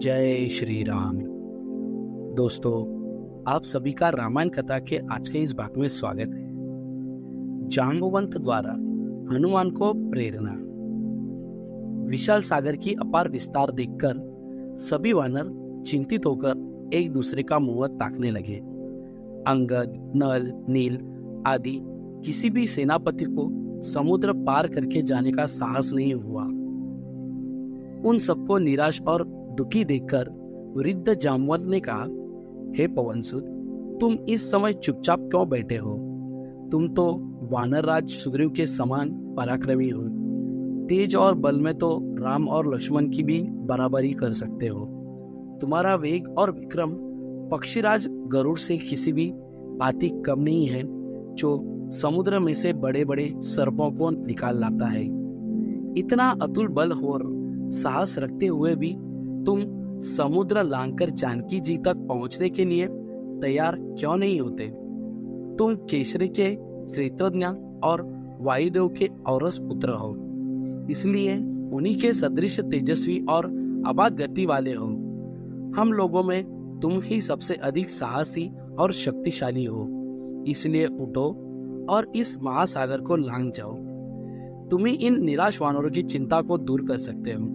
जय श्री राम। दोस्तों, आप सभी का रामायण कथा के आज के इस भाग में स्वागत है। जांबवंत द्वारा हनुमान को प्रेरणा। विशाल सागर की अपार विस्तार देखकर सभी वानर चिंतित होकर एक दूसरे का मुंह ताकने लगे। अंगद, नल, नील आदि किसी भी सेनापति को समुद्र पार करके जाने का साहस नहीं हुआ। उन सबको निराश और दुखी देखकर वृद्ध जांबवंत ने कहा, हे पवनसुत, तुम इस समय चुपचाप क्यों बैठे हो? तुम तो वानर राज सुग्रीव के समान पराक्रमी हो। तेज और बल में तो राम और लक्ष्मण की भी बराबरी कर सकते हो। तुम्हारा वेग और विक्रम पक्षीराज गरुड़ से किसी भी भांति कम नहीं है, जो समुद्र में से बड़े बड़े सर्पों को निकाल लाता है। इतना अतुल बल और साहस रखते हुए भी तुम समुद्र लांघकर जानकी जी तक पहुंचने के लिए तैयार क्यों नहीं होते? तुम केसरी के क्षेत्रज्ञ और वायुदेव के औरस पुत्र हो, इसलिए उन्हीं के सदृश तेजस्वी और अबाध गति वाले हो। हम लोगों में तुम ही सबसे अधिक साहसी और शक्तिशाली हो, इसलिए उठो और इस महासागर को लांघ जाओ। तुम ही इन निराश वानरों की चिंता को दूर कर सकते हो।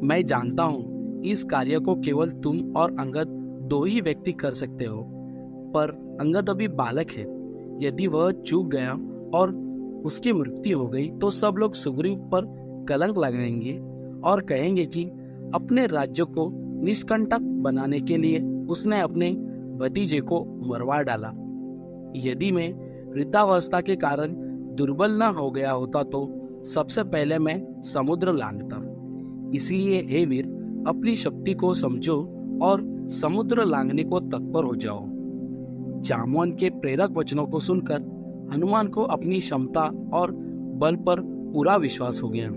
मैं जानता हूँ इस कार्य को केवल तुम और अंगद दो ही व्यक्ति कर सकते हो, पर अंगद अभी बालक है। यदि वह चूक गया और उसकी मृत्यु हो गई तो सब लोग सुग्रीव पर कलंक लगाएंगे और कहेंगे कि अपने राज्य को निष्कंटक बनाने के लिए उसने अपने भतीजे को मरवा डाला। यदि मैं वृद्धावस्था के कारण दुर्बल न हो गया होता तो सबसे पहले मैं समुद्र लांघता। इसलिए हे वीर, अपनी शक्ति को समझो और समुद्र लांघने को तत्पर हो जाओ। जांबवंत के प्रेरक वचनों को सुनकर हनुमान को अपनी क्षमता और बल पर पूरा विश्वास हो गया।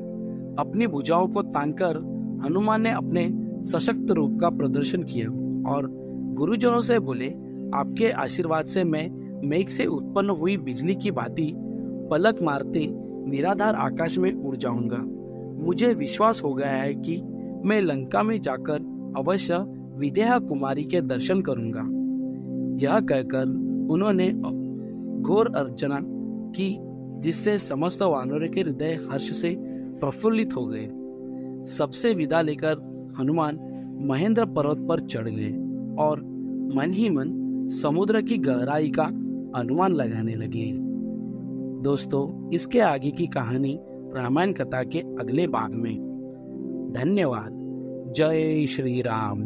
अपनी भुजाओं को तानकर हनुमान ने अपने सशक्त रूप का प्रदर्शन किया और गुरुजनों से बोले, आपके आशीर्वाद से मैं मेघ से उत्पन्न हुई बिजली की भांति पलक मारते निराधार आकाश में उड़ जाऊंगा। मुझे विश्वास हो गया है कि मैं लंका में जाकर अवश्य विदेहा कुमारी के दर्शन करूंगा। यह कहकर उन्होंने घोर अर्चना की, जिससे समस्त वानरों के हृदय हर्ष से प्रफुल्लित हो गए। सबसे विदा लेकर हनुमान महेंद्र पर्वत पर चढ़ गए और मन ही मन समुद्र की गहराई का अनुमान लगाने लगे। दोस्तों, इसके आगे की कहानी रामायण कथा के अगले भाग में। धन्यवाद। जय श्री राम।